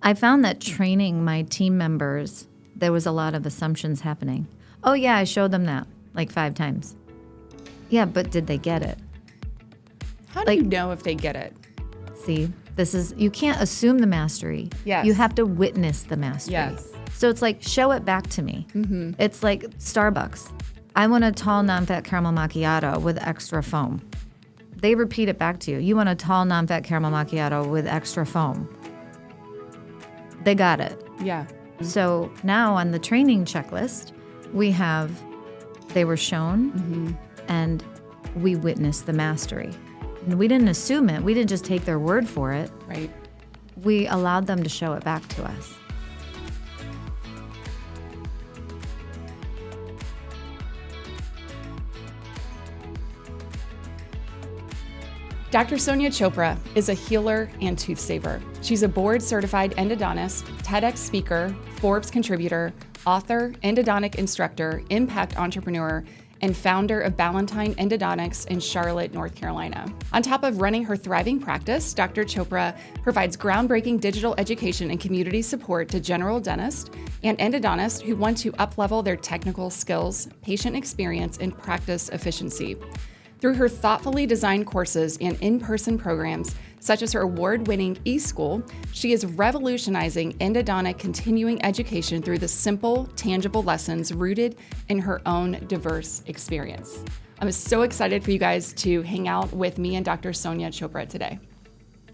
I found that training my team members, there was a lot of assumptions happening. Oh, yeah, I showed them that like 5 times. Yeah, but did they get it? How do you know if they get it? See, you can't assume the mastery. Yes. You have to witness the mastery. Yes. So it's like, show it back to me. Mm-hmm. It's like Starbucks. I want a tall non-fat caramel macchiato with extra foam. They repeat it back to you. You want a tall non-fat caramel macchiato with extra foam. They got it. Yeah. So now on the training checklist, they were shown and we witnessed the mastery. And we didn't assume it. We didn't just take their word for it. Right. We allowed them to show it back to us. Dr. Sonia Chopra is a healer and tooth saver. She's a board-certified endodontist, TEDx speaker, Forbes contributor, author, endodontic instructor, impact entrepreneur, and founder of Ballantine Endodontics in Charlotte, North Carolina. On top of running her thriving practice, Dr. Chopra provides groundbreaking digital education and community support to general dentists and endodontists who want to up-level their technical skills, patient experience, and practice efficiency. Through her thoughtfully designed courses and in-person programs, such as her award-winning eSchool, she is revolutionizing endodontic continuing education through the simple, tangible lessons rooted in her own diverse experience. I'm so excited for you guys to hang out with me and Dr. Sonia Chopra today.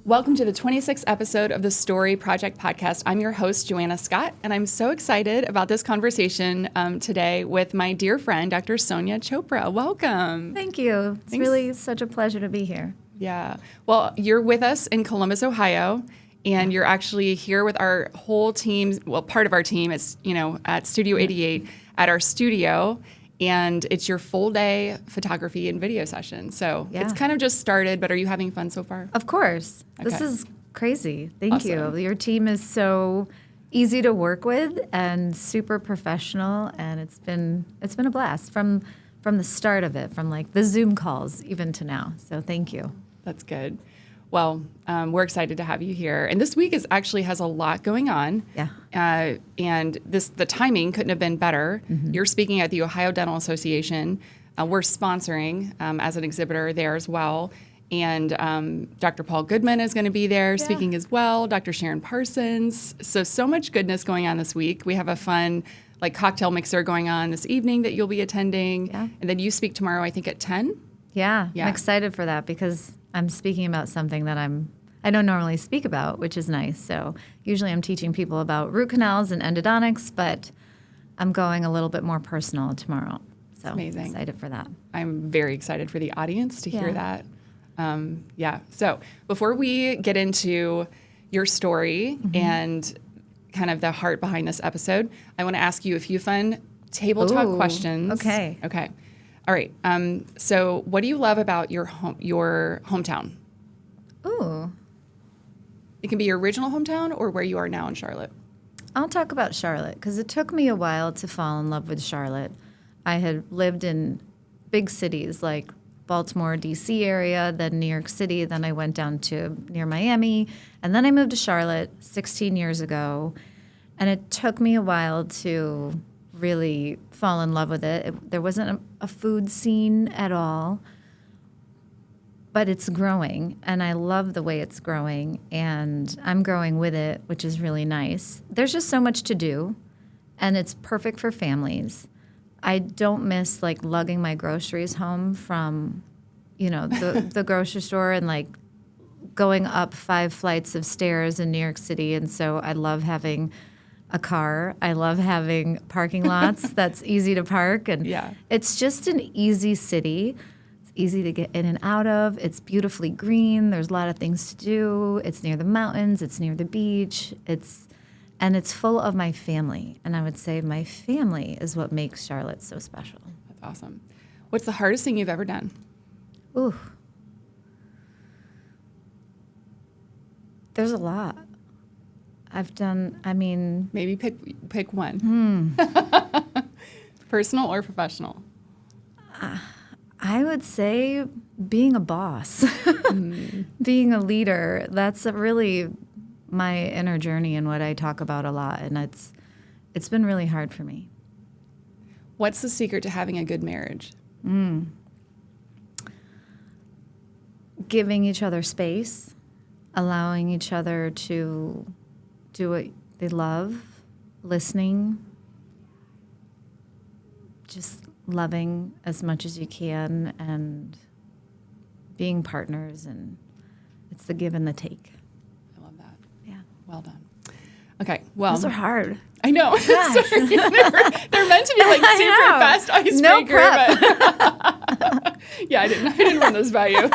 Welcome to the 26th episode of the Story Project podcast. I'm your host, Joanna Scott, and I'm so excited about this conversation today with my dear friend, Dr. Sonia Chopra. Welcome. Thank you. It's really such a pleasure to be here. Yeah. Well, you're with us in Columbus, Ohio, and you're actually here with our whole team. Well, part of our team is, at Studio 88 at our studio, and it's your full day photography and video session. So It's kind of just started, but are you having fun so far? Of course. Okay. This is crazy. Thank you. Your team is so easy to work with and super professional, and it's been a blast from the start of it, from like the Zoom calls even to now. So thank you. That's good. Well, we're excited to have you here. And this week actually has a lot going on. Yeah. And the timing couldn't have been better. Mm-hmm. You're speaking at the Ohio Dental Association. We're sponsoring as an exhibitor there as well. And Dr. Paul Goodman is going to be there speaking as well, Dr. Sharon Parsons. So much goodness going on this week. We have a fun cocktail mixer going on this evening that you'll be attending. Yeah. And then you speak tomorrow, I think, at 10? Yeah. I'm excited for that because I'm speaking about something that I don't normally speak about, which is nice. So usually I'm teaching people about root canals and endodontics, but I'm going a little bit more personal tomorrow. So amazing. I'm excited for that. I'm very excited for the audience to hear that. So before we get into your story and kind of the heart behind this episode, I want to ask you a few fun table talk questions. Okay. All right. So what do you love about your hometown? Ooh. It can be your original hometown or where you are now in Charlotte. I'll talk about Charlotte because it took me a while to fall in love with Charlotte. I had lived in big cities like Baltimore, D.C. area, then New York City. Then I went down to near Miami. And then I moved to Charlotte 16 years ago. And it took me a while to really fall in love with it. There wasn't a food scene at all. But it's growing, and I love the way it's growing, and I'm growing with it, which is really nice. There's just so much to do, and it's perfect for families. I don't miss, lugging my groceries home from, the grocery store and, going up 5 flights of stairs in New York City, and so I love having a car. I love having parking lots that's easy to park, and it's just an easy city. Easy to get in and out of. It's beautifully green. There's a lot of things to do. It's near the mountains. It's near the beach. It's full of my family. And I would say my family is what makes Charlotte so special. That's awesome. What's the hardest thing you've ever done? Ooh. There's a lot. Maybe pick one. Personal or professional? I would say being a boss, being a leader, that's really my inner journey and what I talk about a lot, and it's been really hard for me. What's the secret to having a good marriage? Giving each other space, allowing each other to do what they love, listening, just loving as much as you can, and being partners, and it's the give and the take. I love that. Yeah. Well done. Okay, well. Those are hard. I know. Gosh. Sorry. They're meant to be like super fast icebreaker. No prep. But yeah, I didn't run those by you.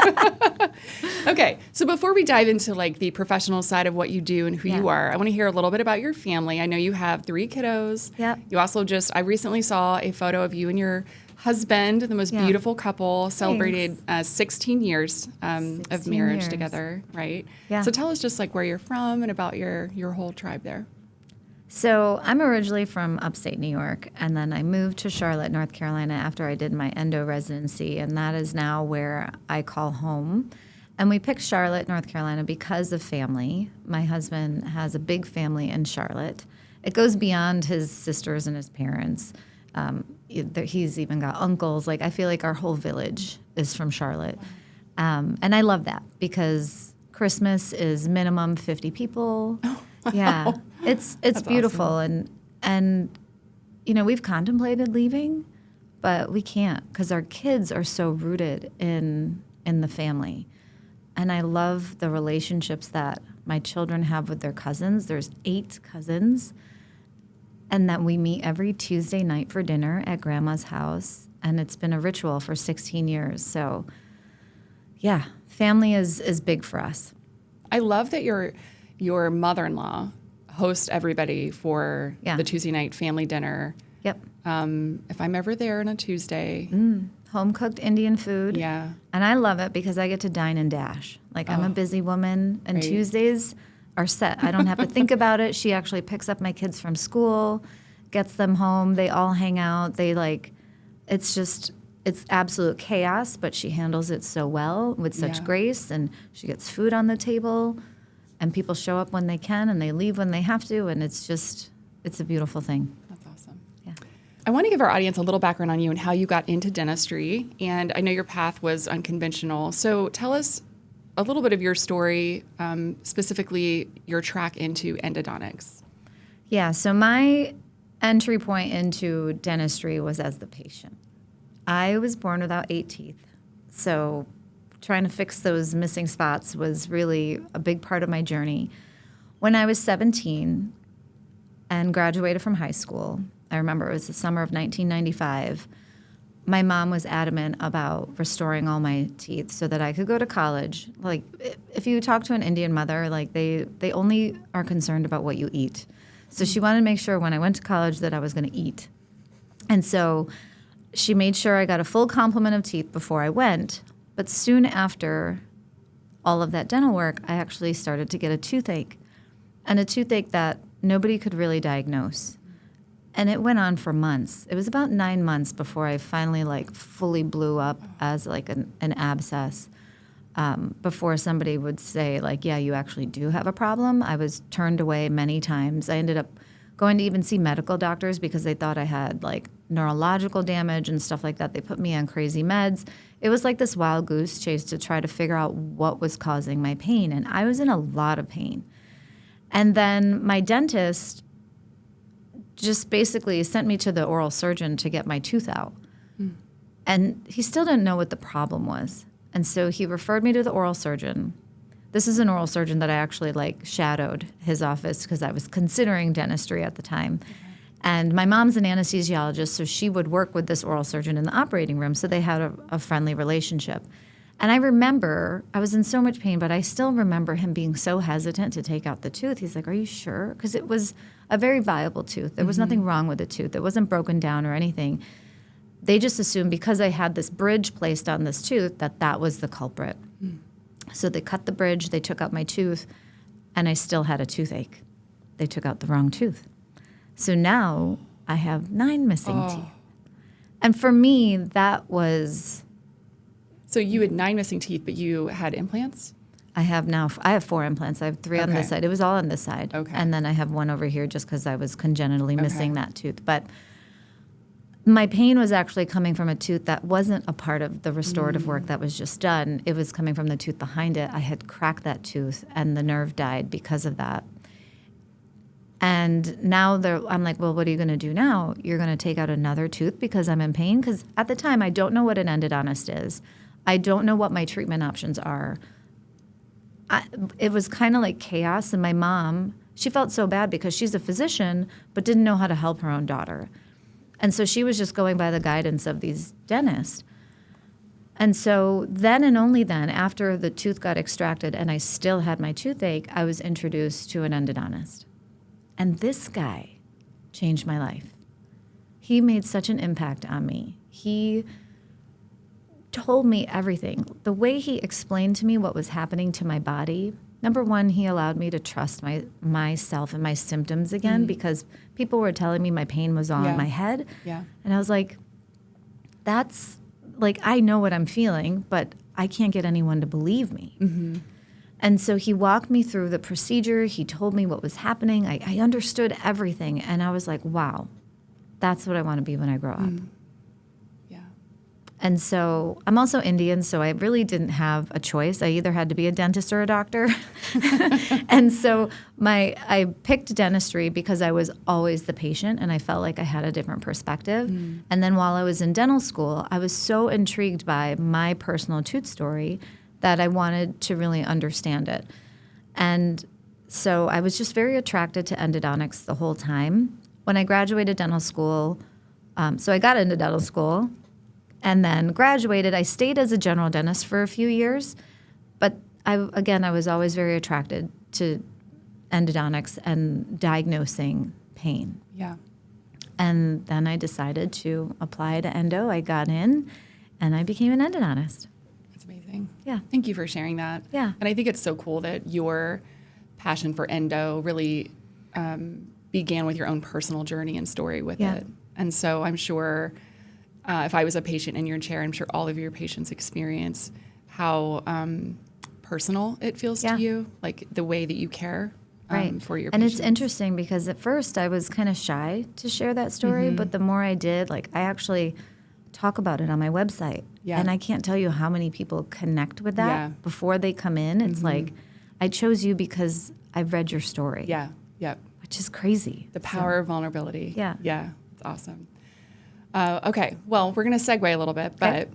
Okay, so before we dive into like the professional side of what you do and who you are, I want to hear a little bit about your family. I know you have 3 kiddos. Yep. You also I recently saw a photo of you and your husband, the most beautiful couple, celebrated 16 years of marriage together, right? Yeah. So tell us just like where you're from and about your whole tribe there. So I'm originally from upstate New York, and then I moved to Charlotte, North Carolina after I did my endo residency, and that is now where I call home. And we picked Charlotte, North Carolina because of family. My husband has a big family in Charlotte. It goes beyond his sisters and his parents. He's even got uncles. Like, I feel like our whole village is from Charlotte. And I love that because Christmas is minimum 50 people. Oh, wow. Yeah. It's beautiful. Awesome. And you know, we've contemplated leaving, but we can't because our kids are so rooted in the family. And I love the relationships that my children have with their cousins. There's 8 cousins. And that we meet every Tuesday night for dinner at Grandma's house. And it's been a ritual for 16 years. So, yeah, family is big for us. I love that your mother-in-law hosts everybody for the Tuesday night family dinner. Yep. If I'm ever there on a Tuesday. Home-cooked Indian food. Yeah. And I love it because I get to dine and dash. Like, I'm a busy woman, and Tuesdays are set. I don't have to think about it. She actually picks up my kids from school, gets them home. They all hang out. It's absolute chaos, but she handles it so well with such grace, and she gets food on the table, and people show up when they can, and they leave when they have to, and it's a beautiful thing. That's awesome. Yeah. I want to give our audience a little background on you and how you got into dentistry, and I know your path was unconventional. So tell us a little bit of your story, specifically your track into endodontics. Yeah, so my entry point into dentistry was as the patient. I was born without 8 teeth, so trying to fix those missing spots was really a big part of my journey. When I was 17 and graduated from high school, I remember it was the summer of 1995, my mom was adamant about restoring all my teeth so that I could go to college. Like, if you talk to an Indian mother, like they only are concerned about what you eat. So she wanted to make sure when I went to college that I was going to eat. And so she made sure I got a full complement of teeth before I went. But soon after all of that dental work, I actually started to get a toothache. And a toothache that nobody could really diagnose. And it went on for months. It was about 9 months before I finally fully blew up as an abscess. Before somebody would say yeah, you actually do have a problem. I was turned away many times. I ended up going to even see medical doctors because they thought I had neurological damage and stuff like that. They put me on crazy meds. It was like this wild goose chase to try to figure out what was causing my pain. And I was in a lot of pain. And then my dentist just basically sent me to the oral surgeon to get my tooth out. And he still didn't know what the problem was. And so he referred me to the oral surgeon. This is an oral surgeon that I actually shadowed his office because I was considering dentistry at the time. Okay. And my mom's an anesthesiologist, so she would work with this oral surgeon in the operating room, so they had a friendly relationship. And I remember, I was in so much pain, but I still remember him being so hesitant to take out the tooth. He's like, "Are you sure?" Because it was a very viable tooth. There was nothing wrong with the tooth. It wasn't broken down or anything. They just assumed because I had this bridge placed on this tooth that was the culprit. So they cut the bridge, they took out my tooth, and I still had a toothache. They took out the wrong tooth. So now I have 9 missing teeth. And for me, that was... So you had 9 missing teeth, but you had implants? I have 4 implants. I have 3 on this side. It was all on this side. Okay. And then I have 1 over here just because I was congenitally missing that tooth. But my pain was actually coming from a tooth that wasn't a part of the restorative work that was just done. It was coming from the tooth behind it. I had cracked that tooth, and the nerve died because of that. And now I'm like, well, what are you going to do now? You're going to take out another tooth because I'm in pain? Because at the time, I don't know what an endodontist is. I don't know what my treatment options are. It was kind of like chaos. And my mom, she felt so bad because she's a physician, but didn't know how to help her own daughter. And so she was just going by the guidance of these dentists. And so then and only then, after the tooth got extracted and I still had my toothache, I was introduced to an endodontist. And this guy changed my life. He made such an impact on me. He told me everything. The way he explained to me what was happening to my body, number one, he allowed me to trust myself and my symptoms again because people were telling me my pain was all in my head. Yeah. And I was like, that's, like, I know what I'm feeling, but I can't get anyone to believe me. Mm-hmm. And so he walked me through the procedure. He told me what was happening. I understood everything. And I was like, wow, that's what I want to be when I grow up. Yeah. And so I'm also Indian, so I really didn't have a choice. I either had to be a dentist or a doctor. And so I picked dentistry because I was always the patient and I felt like I had a different perspective. And then while I was in dental school, I was so intrigued by my personal tooth story that I wanted to really understand it. And so I was just very attracted to endodontics the whole time. When I graduated dental school, so I got into dental school and then graduated. I stayed as a general dentist for a few years, but I was always very attracted to endodontics and diagnosing pain. Yeah. And then I decided to apply to endo. I got in and I became an endodontist. Amazing. Yeah. Thank you for sharing that. Yeah. And I think it's so cool that your passion for endo really began with your own personal journey and story with it. And so I'm sure if I was a patient in your chair, I'm sure all of your patients experience how personal it feels to you, like the way that you care for your and patients. it's interesting because at first I was kind of shy to share that story, but the more I did, like I actually talk about it on my website. Yeah. And I can't tell you how many people connect with that before they come in. It's like, I chose you because I've read your story. Yeah. Yep. Which is crazy. The power of vulnerability. Yeah. Yeah. It's awesome. Okay. Well, we're going to segue a little bit, but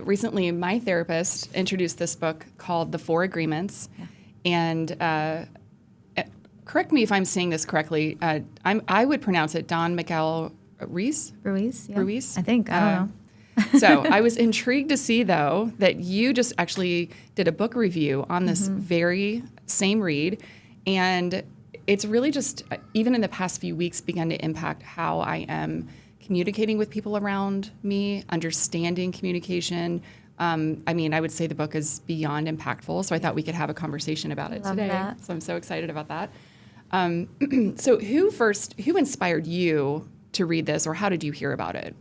recently my therapist introduced this book called The 4 Agreements. Yeah. And correct me if I'm saying this correctly. I would pronounce it Don Miguel Ruiz? Ruiz? Yeah. Ruiz? I think. I don't know. So I was intrigued to see, though, that you just actually did a book review on this very same read. And it's really just, even in the past few weeks, begun to impact how I am communicating with people around me, understanding communication. I mean, I would say the book is beyond impactful. So I thought we could have a conversation about it today. That. So I'm so excited about that. So who inspired you to read this, or how did you hear about it?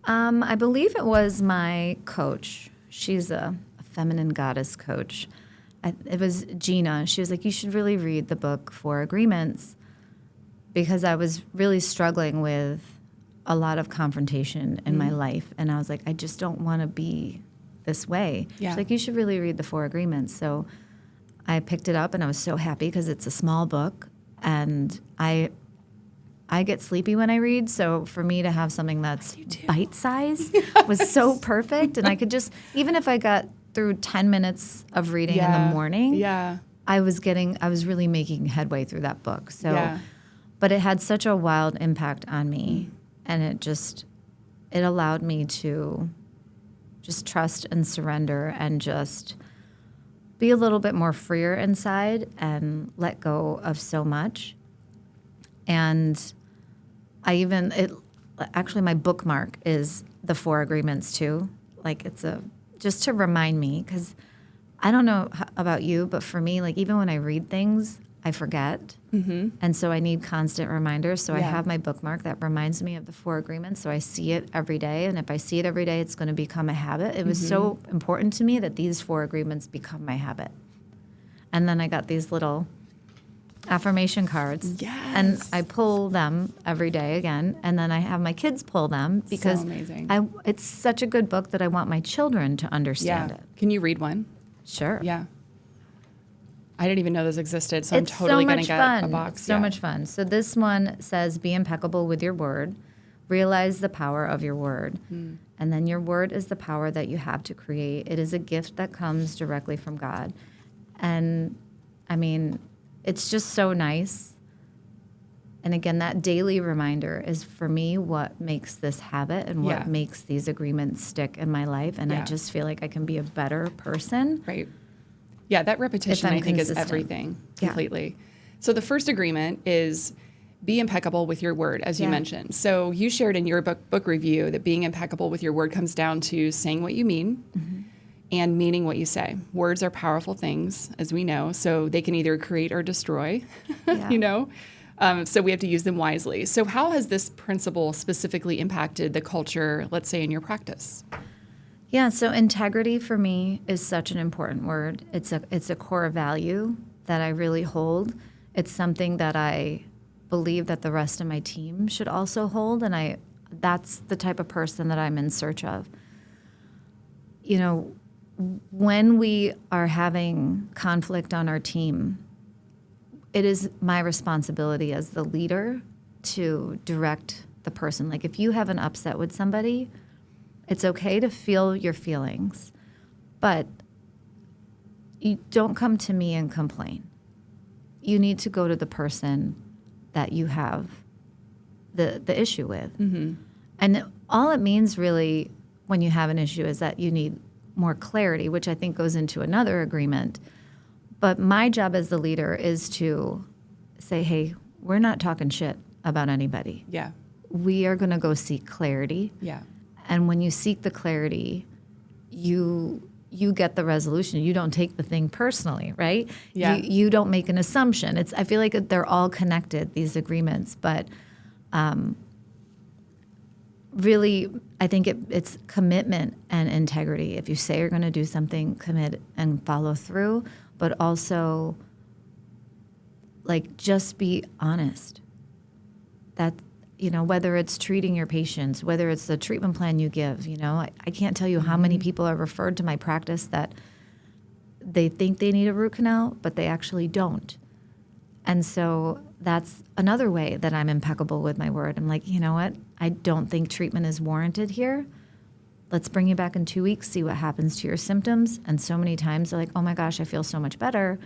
I believe it was my coach. She's a feminine goddess coach. It was Gina. She was like, you should really read the book 4 Agreements, because I was really struggling with a lot of confrontation in my life. And I was like, I just don't want to be this way. Yeah. She's like, you should really read the 4 Agreements. So I picked it up and I was so happy because it's a small book and I get sleepy when I read, so for me to have something that's bite-sized was so perfect. And I could just, even if I got through 10 minutes of reading in the morning, I was really making headway through that book. So, but it had such a wild impact on me, and it allowed me to just trust and surrender and just be a little bit more freer inside and let go of so much. And actually my bookmark is the 4 Agreements too. Like just to remind me, because I don't know about you, but for me, like even when I read things, I forget. And so I need constant reminders. So I have my bookmark that reminds me of the 4 agreements. So I see it every day. And if I see it every day, it's going to become a habit. It was so important to me that these 4 agreements become my habit. And then I got these little affirmation cards. Yes. And I pull them every day again. And then I have my kids pull them because So amazing. it's such a good book that I want my children to understand it. Can you read one? Sure. Yeah. I didn't even know this existed, so It's I'm totally so going to much get fun. a box. It's so much fun. So this one says, be impeccable with your word. Realize the power of your word. And then your word is the power that you have to create. It is a gift that comes directly from God. And I mean, it's just so nice. And again, that daily reminder is for me what makes this habit and what makes these agreements stick in my life. And I just feel like I can be a better person. Right. Yeah, that repetition, I think, is everything completely. So the first agreement is be impeccable with your word, as you mentioned. So you shared in your book review that being impeccable with your word comes down to saying what you mean and meaning what you say. Words are powerful things, as we know, so they can either create or destroy, you know? So we have to use them wisely. So how has this principle specifically impacted the culture, let's say, in your practice? Yeah, so integrity for me is such an important word. It's a core value that I really hold. It's something that I believe that the rest of my team should also hold, and that's the type of person that I'm in search of. You know, when we are having conflict on our team, it is my responsibility as the leader to direct the person. Like if you have an upset with somebody, it's okay to feel your feelings, but you don't come to me and complain. You need to go to the person that you have the issue with. And all it means really when you have an issue is that you need more clarity, which I think goes into another agreement. But my job as the leader is to say, hey, we're not talking shit about anybody. Yeah. We are going to go seek clarity. Yeah. And when you seek the clarity, you get the resolution. You don't take the thing personally, right? Yeah. You don't make an assumption. I feel like they're all connected, these agreements. But really, I think it's commitment and integrity. If you say you're going to do something, commit and follow through. But also, like, just be honest. That, you know, whether it's treating your patients, whether it's the treatment plan you give, you know, I can't tell you how many people are referred to my practice that they think they need a root canal, but they actually don't. And so that's another way that I'm impeccable with my word. I'm like, you know what? I don't think treatment is warranted here. Let's bring you back in 2 weeks, see what happens to your symptoms. And so many times they're like, oh my gosh, I feel so much better.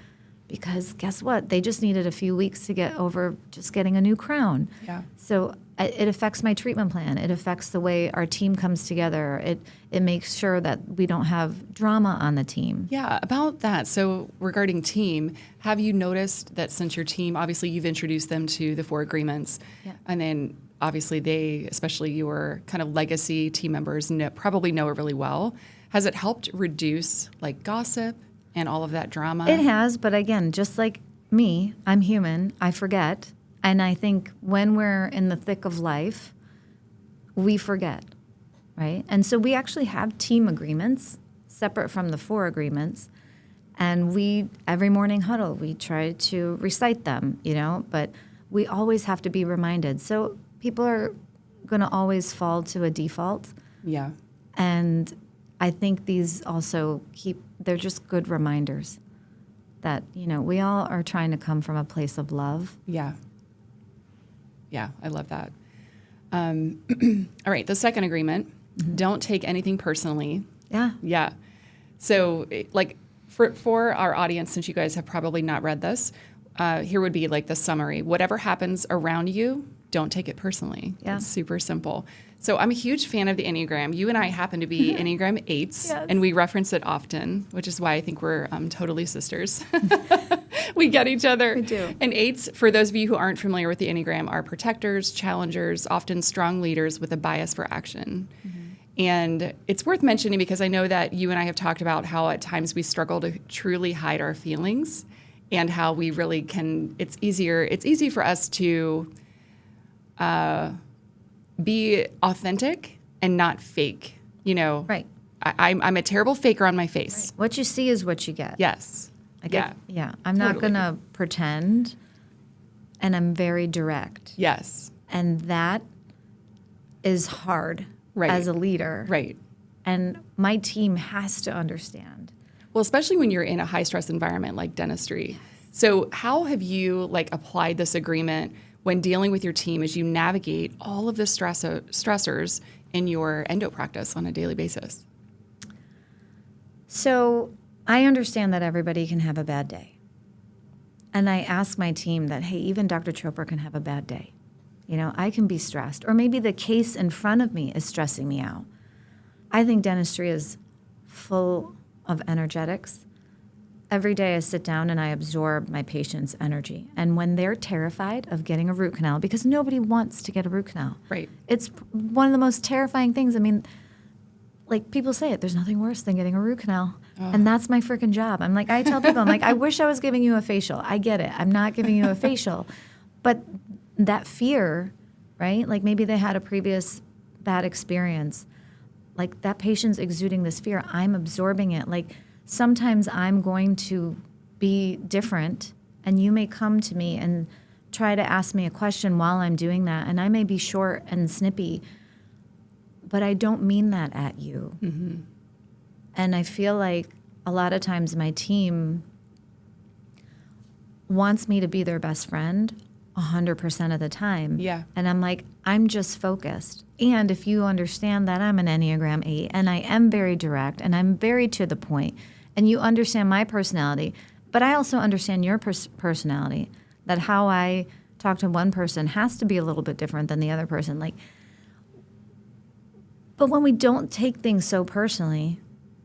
Because guess what? They just needed a few weeks to get over just getting a new crown. Yeah. So it affects my treatment plan. It affects the way our team comes together. It makes sure that we don't have drama on the team. Yeah, about that. So regarding team, have you noticed that since your team, obviously you've introduced them to the 4 agreements, and then obviously they, especially your kind of legacy team members, probably know it really well. Has it helped reduce like gossip and all of that drama? It has, but again, just like me, I'm human, I forget. And I think when we're in the thick of life, we forget, right? And so we actually have team agreements separate from the 4 agreements. And we, every morning huddle, we try to recite them, you know, but we always have to be reminded. So people are going to always fall to a default. Yeah. And I think these also they're just good reminders that, you know, we all are trying to come from a place of love. Yeah. Yeah, I love that. All right, the second agreement, don't take anything personally. Yeah. Yeah. So like for our audience, since you guys have probably not read this, here would be like the summary. Whatever happens around you, don't take it personally. Yeah. It's super simple. So I'm a huge fan of the Enneagram. You and I happen to be Enneagram 8s, Yes. and we reference it often, which is why I think we're totally sisters. We get each other. We do. And 8s, for those of you who aren't familiar with the Enneagram, are protectors, challengers, often strong leaders with a bias for action. And it's worth mentioning because I know that you and I have talked about how at times we struggle to truly hide our feelings and how we really can, it's easy for us to be authentic and not fake, you know. Right. I'm a terrible faker on my face. Right. What you see is what you get. Yes. Yeah. I'm not going to pretend, and I'm very direct. Yes. And that is hard as a leader. Right. And my team has to understand. Well, especially when you're in a high-stress environment like dentistry. Yes. So how have you applied this agreement when dealing with your team as you navigate all of the stressors in your endo practice on a daily basis? So I understand that everybody can have a bad day. And I ask my team that, hey, even Dr. Chopra can have a bad day. You know, I can be stressed. Or maybe the case in front of me is stressing me out. I think dentistry is full of energetics. Every day I sit down and I absorb my patient's energy. And when they're terrified of getting a root canal, because nobody wants to get a root canal. Right. It's one of the most terrifying things. I mean, like people say it, there's nothing worse than getting a root canal. Oh. And that's my freaking job. I'm like, I tell people, I'm like, I wish I was giving you a facial. I get it. I'm not giving you a facial. But that fear, right? Like maybe they had a previous bad experience. Like that patient's exuding this fear. I'm absorbing it. Like sometimes I'm going to be different, and you may come to me and try to ask me a question while I'm doing that. And I may be short and snippy, but I don't mean that at you. Mm-hmm. And I feel like a lot of times my team wants me to be their best friend 100% of the time. Yeah. And I'm like, I'm just focused. And if you understand that I'm an Enneagram 8 and I am very direct and I'm very to the point, and you understand my personality, but I also understand your personality, that how I talk to one person has to be a little bit different than the other person. Like, but when we don't take things so personally,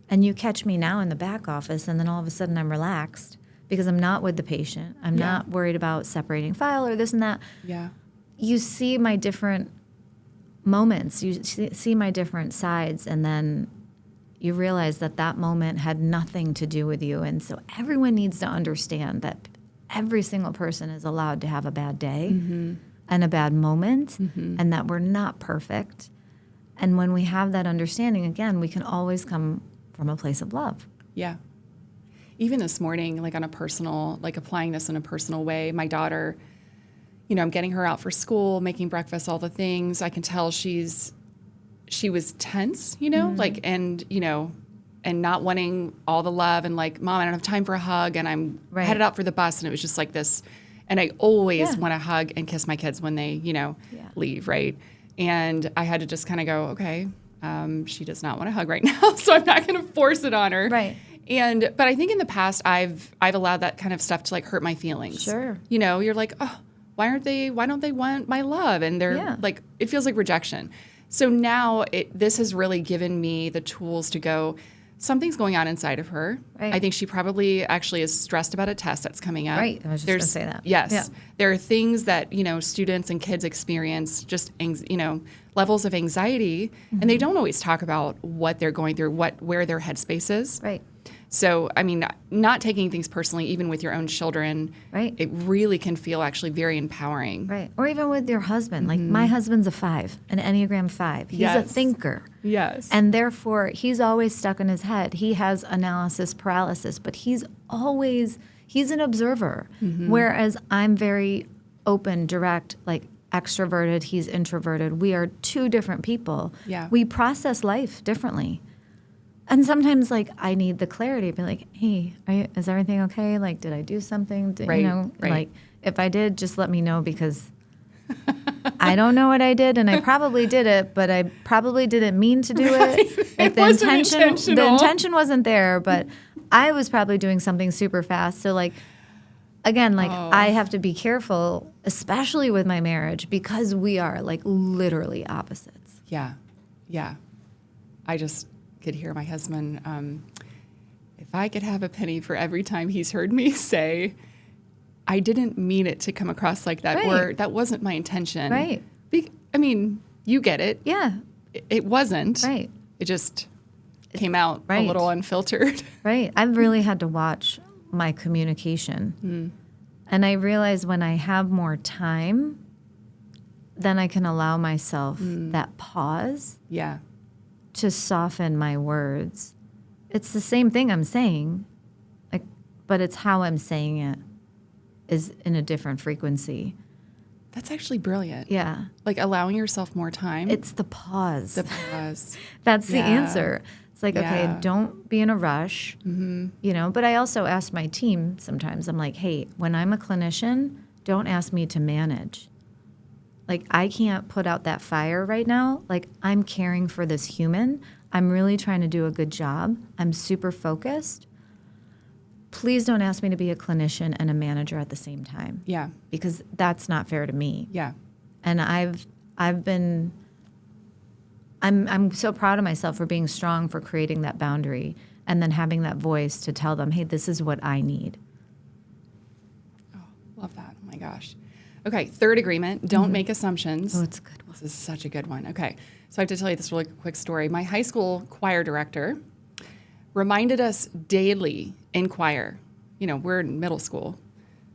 and you catch me now in the back office, and then all of a sudden I'm relaxed because I'm not with the patient. I'm not worried about separating file or this and that. Yeah. You see my different moments. You see my different sides, and then you realize that that moment had nothing to do with you. And so everyone needs to understand that every single person is allowed to have a bad day and a bad moment, and that we're not perfect. And when we have that understanding, again, we can always come from a place of love. Yeah. Even this morning, on a personal, applying this in a personal way, my daughter, I'm getting her out for school, making breakfast, all the things. I can tell she was tense, and not wanting all the love, and Mom, I don't have time for a hug, and I'm headed out for the bus, and it was just like this. And I always want to hug and kiss my kids when they, leave, right? And I had to just kind of go, okay, she does not want to hug right now, so I'm not going to force it on her. Right. But I think in the past I've allowed that kind of stuff to hurt my feelings. Sure. You're like, oh, why don't they want my love? And they're it feels like rejection. So now this has really given me the tools to go, something's going on inside of her. Right. I think she probably actually is stressed about a test that's coming up. Right. I was just going to say that. Yes. Yeah. There are things that, students and kids experience, just, levels of anxiety, and they don't always talk about what they're going through, where their headspace is. Right. So, I mean, not taking things personally, even with your own children, right? It really can feel actually very empowering. Right. Or even with your husband. Like my husband's a 5, an Enneagram 5. He's a thinker. Yes. And therefore, he's always stuck in his head. He has analysis paralysis, but he's an observer. Whereas I'm very open, direct, extroverted, he's introverted. We are two different people. Yeah. We process life differently. And sometimes, I need the clarity. Be like, hey, is everything okay? Did I do something? Right. If I did, just let me know, because I don't know what I did, and I probably did it, but I probably didn't mean to do it. The intention wasn't there, but I was probably doing something super fast. So, again, I have to be careful, especially with my marriage, because we are, literally opposites. Yeah. Yeah. I just could hear my husband, if I could have a penny for every time he's heard me say, I didn't mean it to come across like that, or that wasn't my intention. Right. I mean, you get it. Yeah. It wasn't. Right. It just came out a little unfiltered. Right. I've really had to watch my communication. And I realize when I have more time, then I can allow myself that pause Yeah. to soften my words. It's the same thing I'm saying, like, but it's how I'm saying it is in a different frequency. That's actually brilliant. Yeah. Like allowing yourself more time. It's the pause. The pause. That's the Yeah. answer. It's like, okay, Yeah. don't be in a rush, you know, but I also ask my team sometimes, I'm like, hey, when I'm a clinician, don't ask me to manage. Like, I can't put out that fire right now. Like, I'm caring for this human. I'm really trying to do a good job. I'm super focused. Please don't ask me to be a clinician and a manager at the same time. Yeah. Because that's not fair to me. Yeah. And I'm so proud of myself for being strong, for creating that boundary, and then having that voice to tell them, hey, this is what I need. Oh, love that. Oh my gosh. Okay. Third agreement. Don't make assumptions. Oh, it's a good one. This is such a good one. Okay. So I have to tell you this really quick story. My high school choir director reminded us daily in choir. You know, we're in middle school,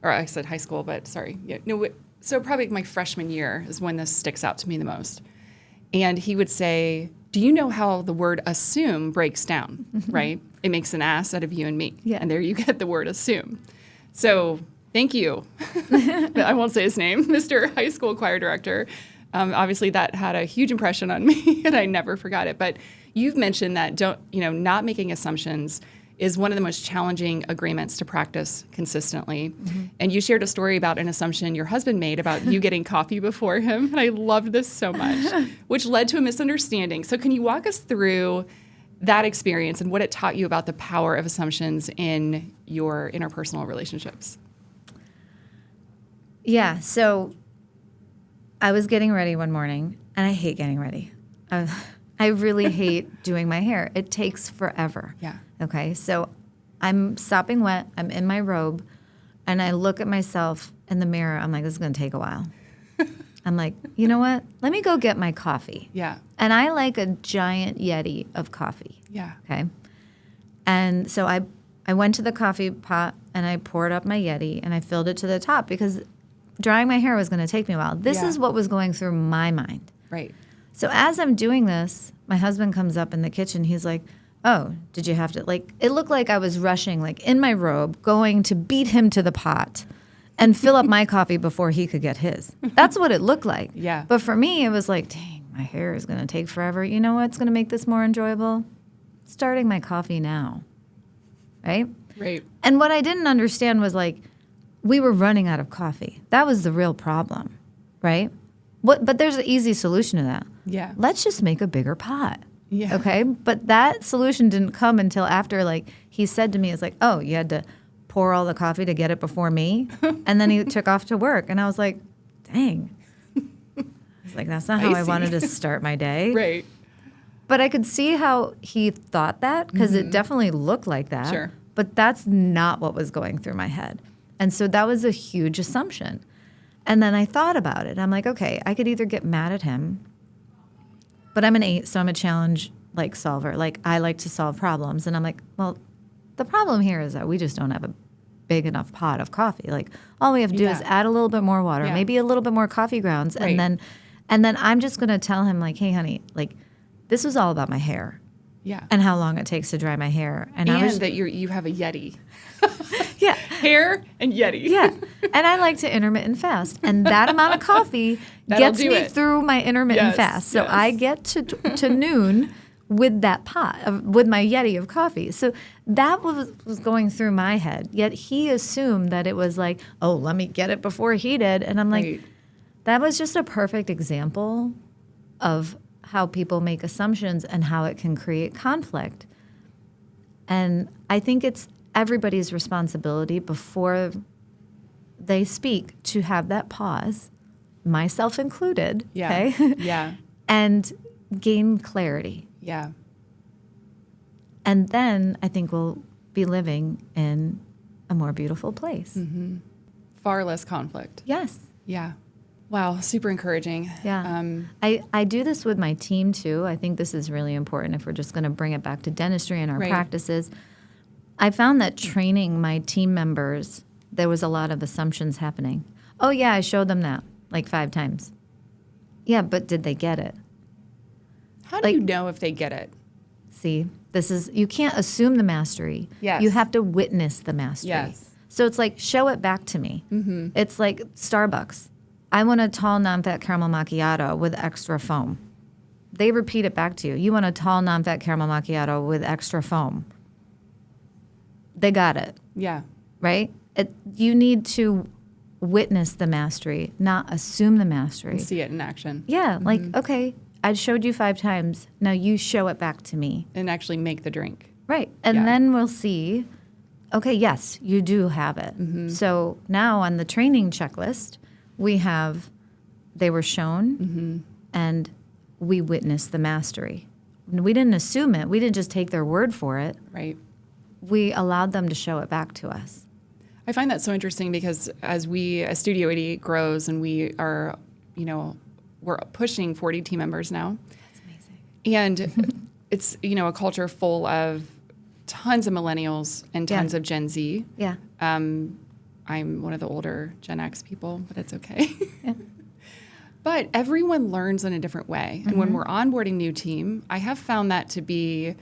or I said high school, but sorry. Yeah, no, so probably my freshman year is when this sticks out to me the most. And he would say, do you know how the word assume breaks down, right? It makes an ass out of you and me. Yeah. And there you get the word assume. So thank you. I won't say his name, Mr. High School Choir Director. Obviously, that had a huge impression on me, and I never forgot it. But you've mentioned that not making assumptions is one of the most challenging agreements to practice consistently. And you shared a story about an assumption your husband made about you getting coffee before him, and I loved this so much, which led to a misunderstanding. So can you walk us through that experience and what it taught you about the power of assumptions in your interpersonal relationships? Yeah, so I was getting ready one morning, and I hate getting ready. I really hate doing my hair. It takes forever. Yeah. Okay, so I'm sopping wet. I'm in my robe, and I look at myself in the mirror. I'm like, this is going to take a while. I'm like, you know what? Let me go get my coffee. Yeah. And I like a giant Yeti of coffee. Yeah. Okay. And so I went to the coffee pot, and I poured up my Yeti, and I filled it to the top because drying my hair was going to take me a while. This is what was going through my mind. Right. So as I'm doing this, my husband comes up in the kitchen. He's like, oh, did you have to, like, it looked like I was rushing, like, in my robe, going to beat him to the pot and fill up my coffee before he could get his. That's what it looked like. Yeah. But for me, it was like, dang, my hair is going to take forever. You know what's going to make this more enjoyable? Starting my coffee now. Right? Right. And what I didn't understand was, like, we were running out of coffee. That was the real problem, right? But there's an easy solution to that. Yeah. Let's just make a bigger pot. Yeah. Okay? But that solution didn't come until after, like, he said to me, it's like, oh, you had to pour all the coffee to get it before me? And then he took off to work. And I was like, dang. I was like, that's not how I wanted to start my day. Right. But I could see how he thought that because it definitely looked like that. Sure. But that's not what was going through my head. And so that was a huge assumption. And then I thought about it. I'm like, okay, I could either get mad at him, but I'm an 8, so I'm a challenge like solver. Like, I like to solve problems. And I'm like, well, the problem here is that we just don't have a big enough pot of coffee. Like, all we have to do is add a little bit more water, maybe a little bit more coffee grounds. Right. And then I'm just going to tell him, like, hey, honey, like, this was all about my hair. Yeah. And how long it takes to dry my hair. And that you have a Yeti. Yeah. Hair and Yeti. Yeah. And I like to intermittent fast. And that amount of coffee gets me through my intermittent fast. So I get to noon with that pot, with my Yeti of coffee. So that was going through my head. Yet he assumed that it was like, oh, let me get it before he did. And I'm like, that was just a perfect example of how people make assumptions and how it can create conflict. And I think it's everybody's responsibility before they speak to have that pause, myself included, okay? Yeah. And gain clarity. Yeah. And then I think we'll be living in a more beautiful place. Mm-hmm. Far less conflict. Yes. Yeah. Wow, super encouraging. Yeah. I do this with my team too. I think this is really important if we're just going to bring it back to dentistry and our practices. I found that training my team members, there was a lot of assumptions happening. Oh, yeah, I showed them that like 5 times. Yeah, but did they get it? How do you know if they get it? See, you can't assume the mastery. Yes. You have to witness the mastery. Yes. So it's like, show it back to me. Mm-hmm. It's like Starbucks. I want a tall, non-fat caramel macchiato with extra foam. They repeat it back to you. You want a tall, non-fat caramel macchiato with extra foam. They got it. Yeah. Right? You need to witness the mastery, not assume the mastery. And see it in action. Yeah, like, okay, I showed you 5 times. Now you show it back to me. And actually make the drink. Right. And then we'll see, okay, yes, you do have it. Mm-hmm. So now on the training checklist, they were shown and we witnessed the mastery. We didn't assume it. We didn't just take their word for it. Right. We allowed them to show it back to us. I find that so interesting because as Studio 88 grows and we are, we're pushing 40 team members now. That's amazing. And it's, a culture full of tons of millennials and tons of Gen Z. Yeah. I'm one of the older Gen X people, but it's okay. Yeah. But everyone learns in a different way. And when we're onboarding new team, I have found that to be,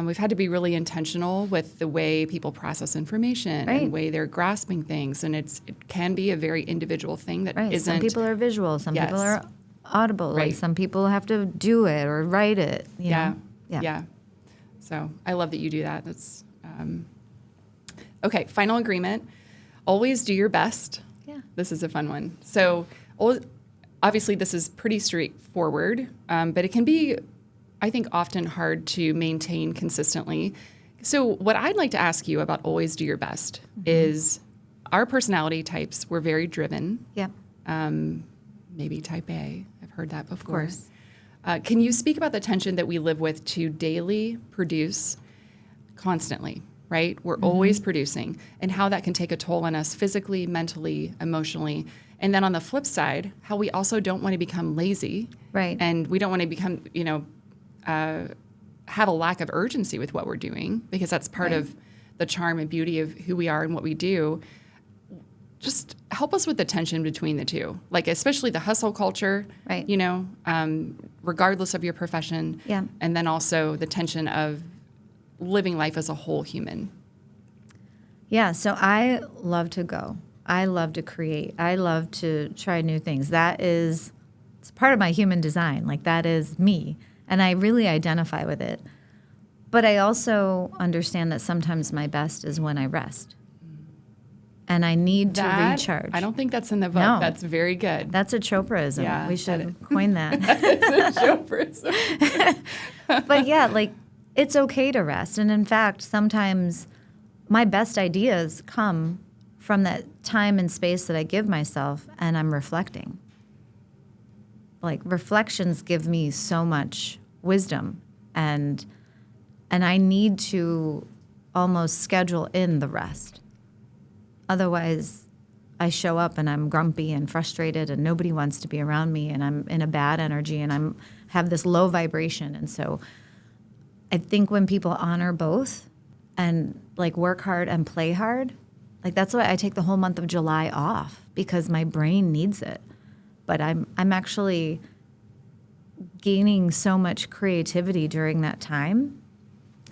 we've had to be really intentional with the way people process information and the way they're grasping things. And it can be a very individual thing that isn't. Some people are visual. Some people are audible. Right. Like some people have to do it or write it. You know? Yeah. So I love that you do that. That's okay. Final agreement. Always do your best. Yeah. This is a fun one. So obviously this is pretty straightforward, but it can be, I think, often hard to maintain consistently. So what I'd like to ask you about always do your best is our personality types, we're very driven. Yeah. Maybe type A. I've heard that before. Of course. Can you speak about the tension that we live with to daily produce constantly, right? We're always producing, and how that can take a toll on us physically, mentally, emotionally. And then on the flip side, how we also don't want to become lazy. Right. And we don't want to become, have a lack of urgency with what we're doing, because that's part of the charm and beauty of who we are and what we do. Just help us with the tension between the two, like especially the hustle culture, right? Regardless of your profession, and then also the tension of living life as a whole human. Yeah. So I love to go. I love to create. I love to try new things. It's part of my human design. Like that is me, and I really identify with it. But I also understand that sometimes my best is when I rest. And I need to recharge. I don't think that's in the book. No. That's very good. That's a Chopraism. Yeah, we should coin that. It's a Chopraism. But yeah, like it's okay to rest. And in fact, sometimes my best ideas come from that time and space that I give myself and I'm reflecting. Like reflections give me so much wisdom and I need to almost schedule in the rest. Otherwise, I show up and I'm grumpy and frustrated and nobody wants to be around me and I'm in a bad energy and have this low vibration. And so I think when people honor both and like work hard and play hard, like that's why I take the whole month of July off, because my brain needs it. But I'm actually gaining so much creativity during that time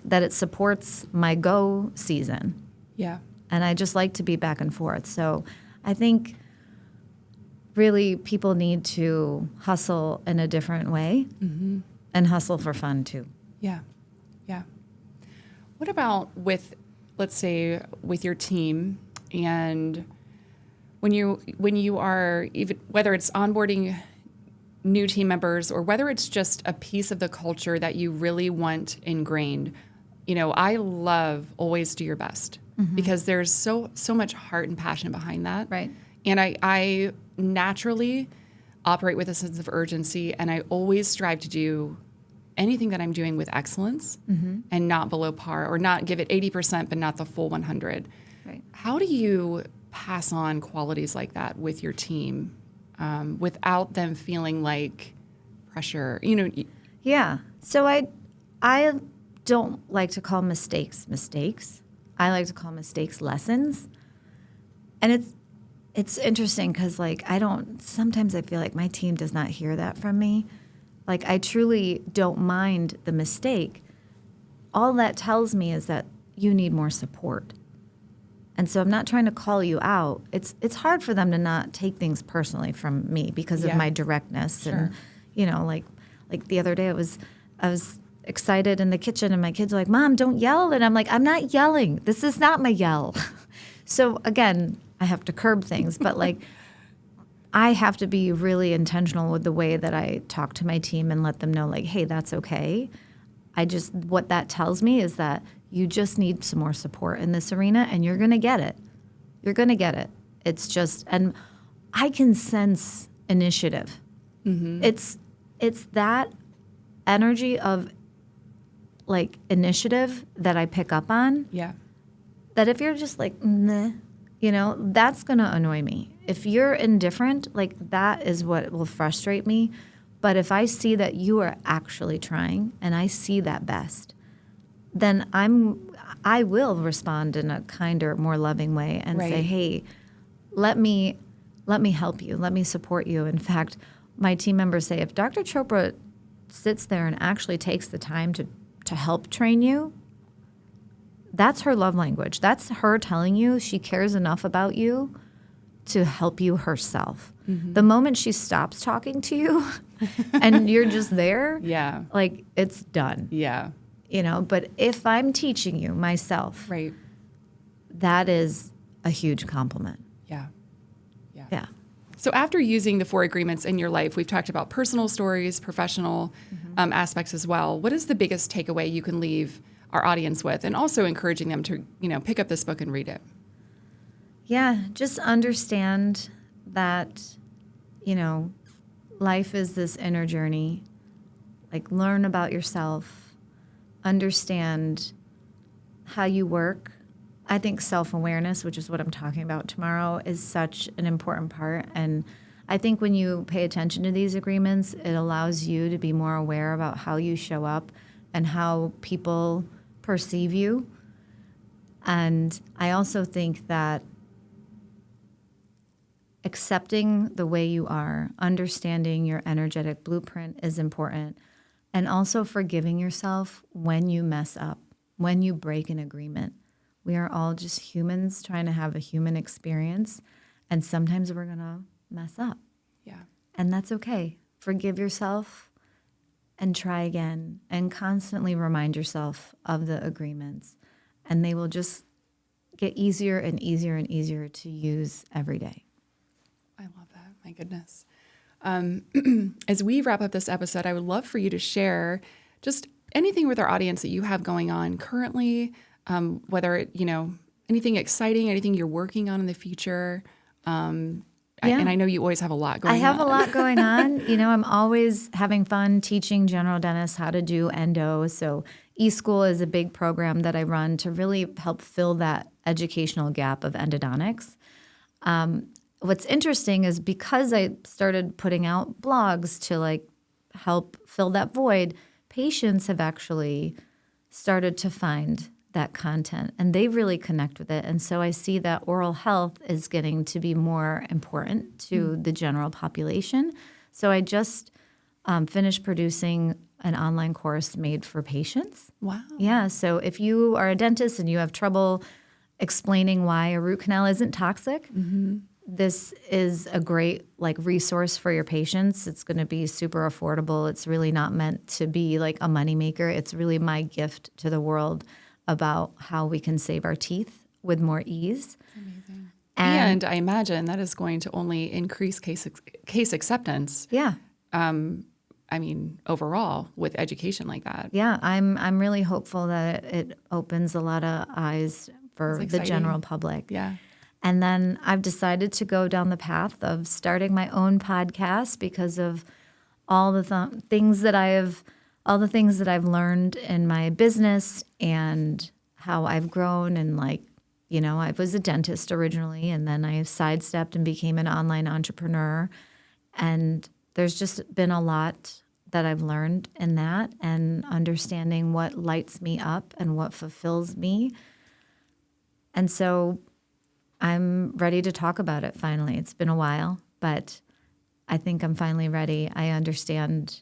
that it supports my go season. Yeah. And I just like to be back and forth. So I think really people need to hustle in a different way and hustle for fun too. Yeah. Yeah. What about let's say with your team, and when you are, even whether it's onboarding new team members or whether it's just a piece of the culture that you really want ingrained, I love always do your best. Because there's so much heart and passion behind that. Right. And I naturally operate with a sense of urgency, and I always strive to do anything that I'm doing with excellence and not below par, or not give it 80% but not the full 100. Right. How do you pass on qualities like that with your team without them feeling like pressure? Yeah. So I don't like to call mistakes mistakes. I like to call mistakes lessons. And it's interesting because, like, sometimes I feel like my team does not hear that from me. Like, I truly don't mind the mistake. All that tells me is that you need more support. And so I'm not trying to call you out. It's hard for them to not take things personally from me because of my directness. Sure. And, you know, like the other day I was excited in the kitchen and my kids are like, Mom, don't yell. And I'm like, I'm not yelling. This is not my yell. So again, I have to curb things, but like I have to be really intentional with the way that I talk to my team and let them know, like, hey, that's okay. What that tells me is that you just need some more support in this arena, and you're going to get it. You're going to get it. It's just, and I can sense initiative. Mm-hmm. It's that energy of, like, initiative that I pick up on. Yeah. That if you're just like, nah, you know, that's going to annoy me. If you're indifferent, like, that is what will frustrate me. But if I see that you are actually trying, and I see that best, then I will respond in a kinder, more loving way and say, hey, let me help you. Let me support you. In fact, my team members say, if Dr. Chopra sits there and actually takes the time to help train you, that's her love language. That's her telling you she cares enough about you to help you herself. Mm-hmm. The moment she stops talking to you and you're just there, like, it's done. Yeah. You know, but if I'm teaching you myself, that is a huge compliment. Yeah. So after using the 4 agreements in your life, we've talked about personal stories, professional aspects as well. What is the biggest takeaway you can leave our audience with, and also encouraging them to, you know, pick up this book and read it? Yeah, just understand that, you know, life is this inner journey. Like, learn about yourself. Understand how you work. I think self-awareness, which is what I'm talking about tomorrow, is such an important part. And I think when you pay attention to these agreements, it allows you to be more aware about how you show up and how people perceive you. And I also think that accepting the way you are, understanding your energetic blueprint is important. And also forgiving yourself when you mess up, when you break an agreement. We are all just humans trying to have a human experience, and sometimes we're going to mess up. Yeah. And that's okay. Forgive yourself and try again, and constantly remind yourself of the agreements, and they will just get easier and easier and easier to use every day. I love that. My goodness. As we wrap up this episode, I would love for you to share just anything with our audience that you have going on currently, whether it, you know, anything exciting, anything you're working on in the future. And I know you always have a lot going on. I have a lot going on. You know, I'm always having fun teaching general dentists how to do endo. So eSchool is a big program that I run to really help fill that educational gap of endodontics. What's interesting is because I started putting out blogs to, like, help fill that void, patients have actually started to find that content, and they really connect with it. And so I see that oral health is getting to be more important to the general population. So I just finished producing an online course made for patients. Wow. Yeah, so if you are a dentist and you have trouble explaining why a root canal isn't toxic, this is a great, like, resource for your patients. It's going to be super affordable. It's really not meant to be like a moneymaker. It's really my gift to the world about how we can save our teeth with more ease. That's amazing. And I imagine that is going to only increase case acceptance. Yeah. I mean, overall, with education like that. Yeah, I'm really hopeful that it opens a lot of eyes for the general public. Yeah. And then I've decided to go down the path of starting my own podcast because of all the things that I've learned in my business and how I've grown. And, like, you know, I was a dentist originally, and then I sidestepped and became an online entrepreneur. And there's just been a lot that I've learned in that and understanding what lights me up and what fulfills me. And so I'm ready to talk about it finally. It's been a while, but I think I'm finally ready. I understand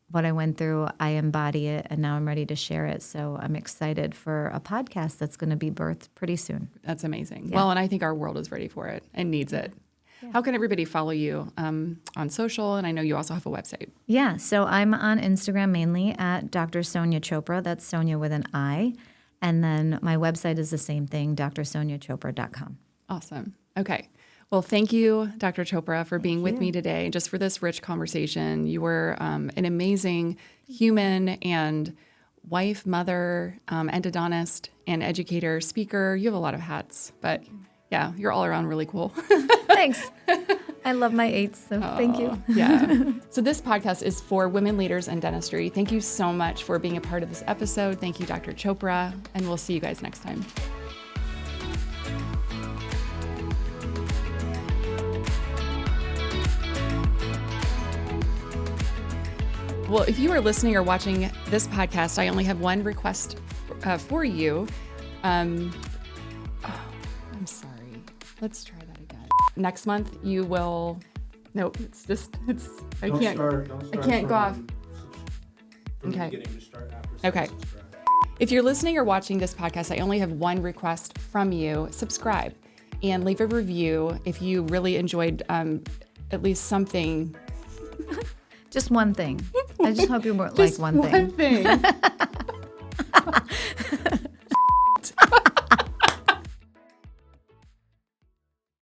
what I went through. I embody it, and now I'm ready to share it. So I'm excited for a podcast that's going to be birthed pretty soon. That's amazing. Yeah. Well, and I think our world is ready for it and needs it. Yeah. How can everybody follow you on social? And I know you also have a website. Yeah, so I'm on Instagram mainly at Dr. Sonia Chopra. That's Sonia with an I. And then my website is the same thing, drsoniachopra.com. Awesome. Okay. Well, thank you, Dr. Chopra, for being with me today, just for this rich conversation. You were an amazing human and wife, mother, endodontist, and educator, speaker. You have a lot of hats, but yeah, you're all around really cool. Thanks. I love my eights, so thank you. Yeah. So this podcast is for women leaders in dentistry. Thank you so much for being a part of this episode. Thank you, Dr. Chopra, and we'll see you guys next time. Well, if you are listening or watching this podcast, I only have one request for you. I'm sorry. Let's try that again. Next month, you will. Nope. I can't go off. Okay. Okay. If you're listening or watching this podcast, I only have one request from you. Subscribe and leave a review if you really enjoyed at least something. Just one thing. I just hope you like one thing.